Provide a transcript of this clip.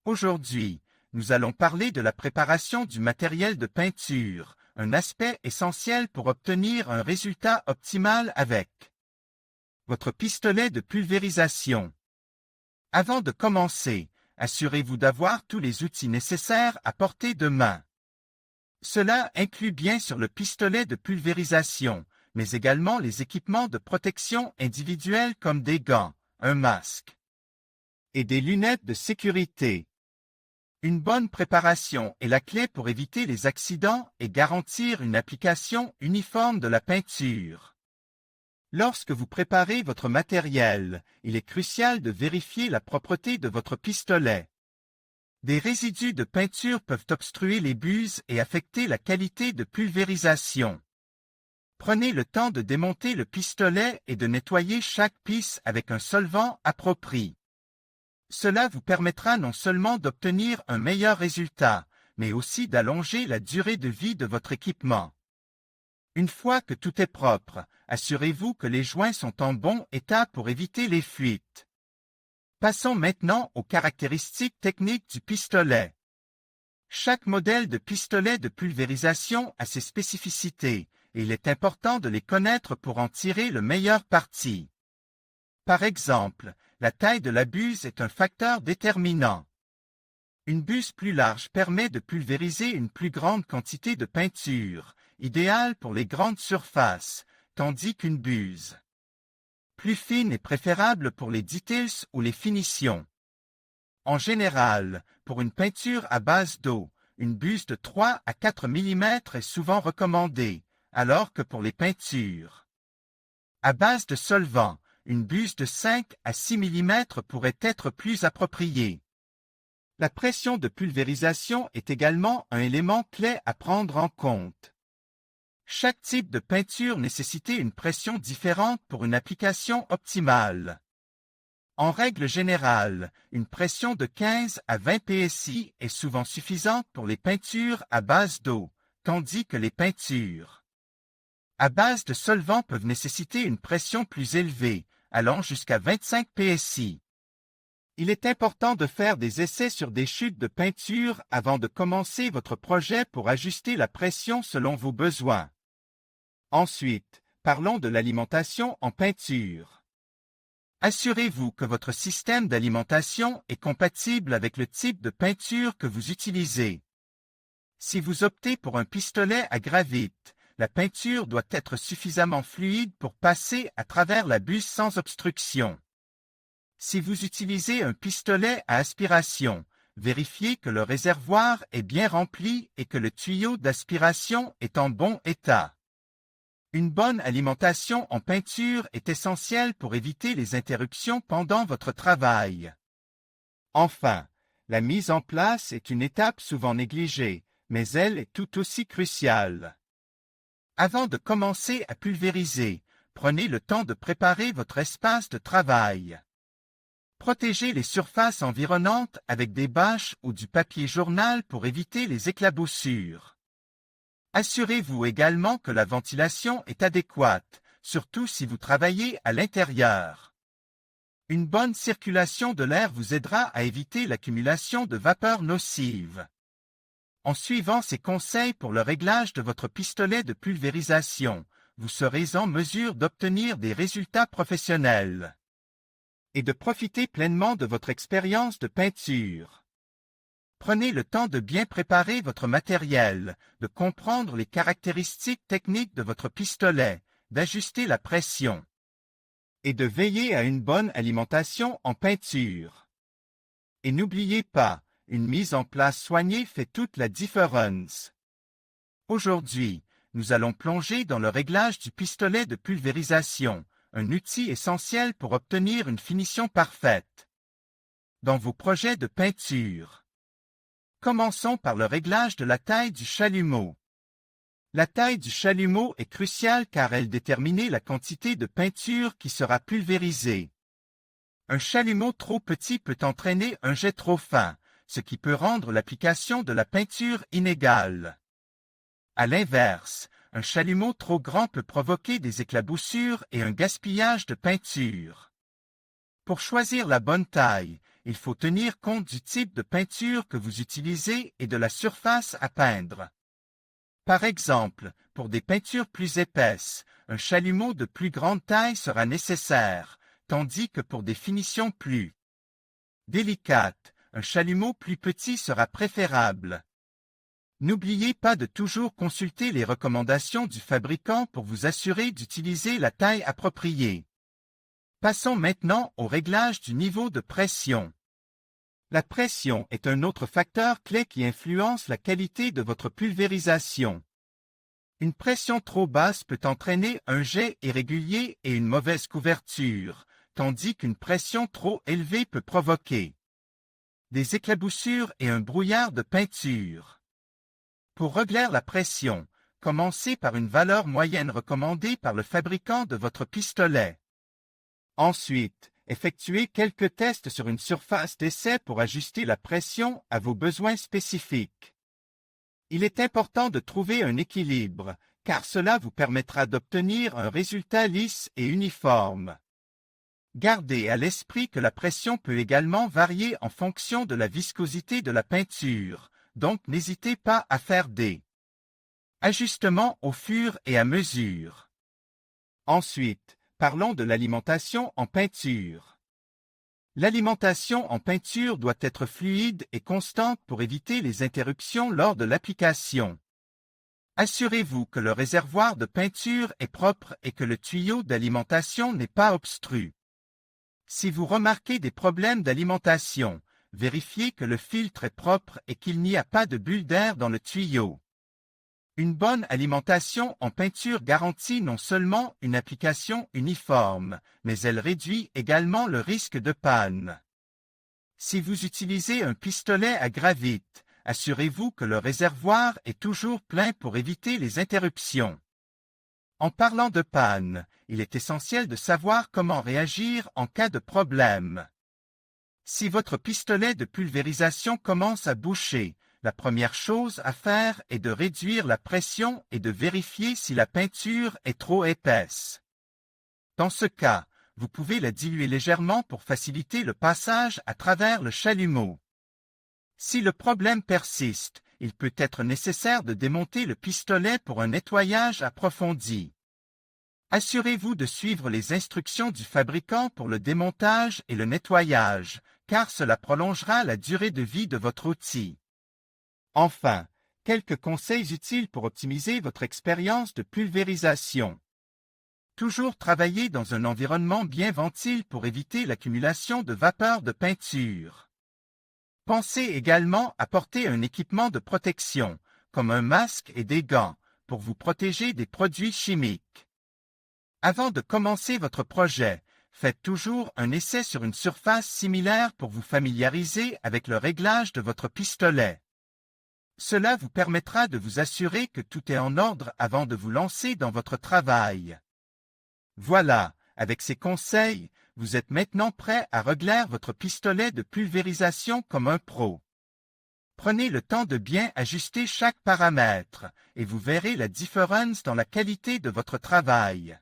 Aujourd'hui, nous allons parler de la préparation du matériel de peinture, un aspect essentiel pour obtenir un résultat optimal avec votre pistolet de pulvérisation. Avant de commencer, assurez-vous d'avoir tous les outils nécessaires à portée de main. Cela inclut bien sûr le pistolet de pulvérisation, mais également les équipements de protection individuelle comme des gants, un masque et des lunettes de sécurité. Une bonne préparation est la clé pour éviter les accidents et garantir une application uniforme de la peinture. Lorsque vous préparez votre matériel, il est crucial de vérifier la propreté de votre pistolet. Des résidus de peinture peuvent obstruer les buses et affecter la qualité de pulvérisation. Prenez le temps de démonter le pistolet et de nettoyer chaque pisse avec un solvant approprié. Cela vous permettra non seulement d'obtenir un meilleur résultat, mais aussi d'allonger la durée de vie de votre équipement. Une fois que tout est propre, assurez-vous que les joints sont en bon état pour éviter les fuites. Passons maintenant aux caractéristiques techniques du pistolet. Chaque modèle de pistolet de pulvérisation a ses spécificités, et il est important de les connaître pour en tirer le meilleur parti. Par exemple, la taille de la buse est un facteur déterminant. Une buse plus large permet de pulvériser une plus grande quantité de peinture, idéale pour les grandes surfaces, tandis qu'une buse plus fine est préférable pour les details ou les finitions. En général, pour une peinture à base d'eau, une buse de 3 à 4 mm est souvent recommandée, alors que pour les peintures à base de solvant, une buse de 5 à 6 mm pourrait être plus appropriée. La pression de pulvérisation est également un élément clé à prendre en compte. Chaque type de peinture nécessite une pression différente pour une application optimale. En règle générale, une pression de 15 à 20 psi est souvent suffisante pour les peintures à base d'eau, tandis que les peintures à base de solvant peuvent nécessiter une pression plus élevée, allant jusqu'à 25 psi. Il est important de faire des essais sur des chutes de peinture avant de commencer votre projet pour ajuster la pression selon vos besoins. Ensuite, parlons de l'alimentation en peinture. Assurez-vous que votre système d'alimentation est compatible avec le type de peinture que vous utilisez. Si vous optez pour un pistolet à gravite, la peinture doit être suffisamment fluide pour passer à travers la buse sans obstruction. Si vous utilisez un pistolet à aspiration, vérifiez que le réservoir est bien rempli et que le tuyau d'aspiration est en bon état. Une bonne alimentation en peinture est essentielle pour éviter les interruptions pendant votre travail. Enfin, la mise en place est une étape souvent négligée, mais elle est tout aussi cruciale. Avant de commencer à pulvériser, prenez le temps de préparer votre espace de travail. Protégez les surfaces environnantes avec des bâches ou du papier journal pour éviter les éclaboussures. Assurez-vous également que la ventilation est adéquate, surtout si vous travaillez à l'intérieur. Une bonne circulation de l'air vous aidera à éviter l'accumulation de vapeurs nocives. En suivant ces conseils pour le réglage de votre pistolet de pulvérisation, vous serez en mesure d'obtenir des résultats professionnels et de profiter pleinement de votre expérience de peinture. Prenez le temps de bien préparer votre matériel, de comprendre les caractéristiques techniques de votre pistolet, d'ajuster la pression et de veiller à une bonne alimentation en peinture. Et n'oubliez pas, une mise en place soignée fait toute la différence. Aujourd'hui, nous allons plonger dans le réglage du pistolet de pulvérisation, un outil essentiel pour obtenir une finition parfaite dans vos projets de peinture. Commençons par le réglage de la taille du chalumeau. La taille du chalumeau est cruciale car elle détermine la quantité de peinture qui sera pulvérisée. Un chalumeau trop petit peut entraîner un jet trop fin, ce qui peut rendre l'application de la peinture inégale. À l'inverse, un chalumeau trop grand peut provoquer des éclaboussures et un gaspillage de peinture. Pour choisir la bonne taille, il faut tenir compte du type de peinture que vous utilisez et de la surface à peindre. Par exemple, pour des peintures plus épaisses, un chalumeau de plus grande taille sera nécessaire, tandis que pour des finitions plus délicates, un chalumeau plus petit sera préférable. N'oubliez pas de toujours consulter les recommandations du fabricant pour vous assurer d'utiliser la taille appropriée. Passons maintenant au réglage du niveau de pression. La pression est un autre facteur clé qui influence la qualité de votre pulvérisation. Une pression trop basse peut entraîner un jet irrégulier et une mauvaise couverture, tandis qu'une pression trop élevée peut provoquer des éclaboussures et un brouillard de peinture. Pour régler la pression, commencez par une valeur moyenne recommandée par le fabricant de votre pistolet. Ensuite, effectuez quelques tests sur une surface d'essai pour ajuster la pression à vos besoins spécifiques. Il est important de trouver un équilibre, car cela vous permettra d'obtenir un résultat lisse et uniforme. Gardez à l'esprit que la pression peut également varier en fonction de la viscosité de la peinture, donc n'hésitez pas à faire des ajustements au fur et à mesure. Ensuite, parlons de l'alimentation en peinture. L'alimentation en peinture doit être fluide et constante pour éviter les interruptions lors de l'application. Assurez-vous que le réservoir de peinture est propre et que le tuyau d'alimentation n'est pas obstru. Si vous remarquez des problèmes d'alimentation, vérifiez que le filtre est propre et qu'il n'y a pas de bulles d'air dans le tuyau. Une bonne alimentation en peinture garantit non seulement une application uniforme, mais elle réduit également le risque de panne. Si vous utilisez un pistolet à gravite, assurez-vous que le réservoir est toujours plein pour éviter les interruptions. En parlant de panne, il est essentiel de savoir comment réagir en cas de problème. Si votre pistolet de pulvérisation commence à boucher, la première chose à faire est de réduire la pression et de vérifier si la peinture est trop épaisse. Dans ce cas, vous pouvez la diluer légèrement pour faciliter le passage à travers le chalumeau. Si le problème persiste, il peut être nécessaire de démonter le pistolet pour un nettoyage approfondi. Assurez-vous de suivre les instructions du fabricant pour le démontage et le nettoyage, car cela prolongera la durée de vie de votre outil. Enfin, quelques conseils utiles pour optimiser votre expérience de pulvérisation. Toujours travailler dans un environnement bien ventilé pour éviter l'accumulation de vapeur de peinture. Pensez également à porter un équipement de protection, comme un masque et des gants, pour vous protéger des produits chimiques. Avant de commencer votre projet, faites toujours un essai sur une surface similaire pour vous familiariser avec le réglage de votre pistolet. Cela vous permettra de vous assurer que tout est en ordre avant de vous lancer dans votre travail. Voilà, avec ces conseils, vous êtes maintenant prêt à régler votre pistolet de pulvérisation comme un pro. Prenez le temps de bien ajuster chaque paramètre et vous verrez la différence dans la qualité de votre travail.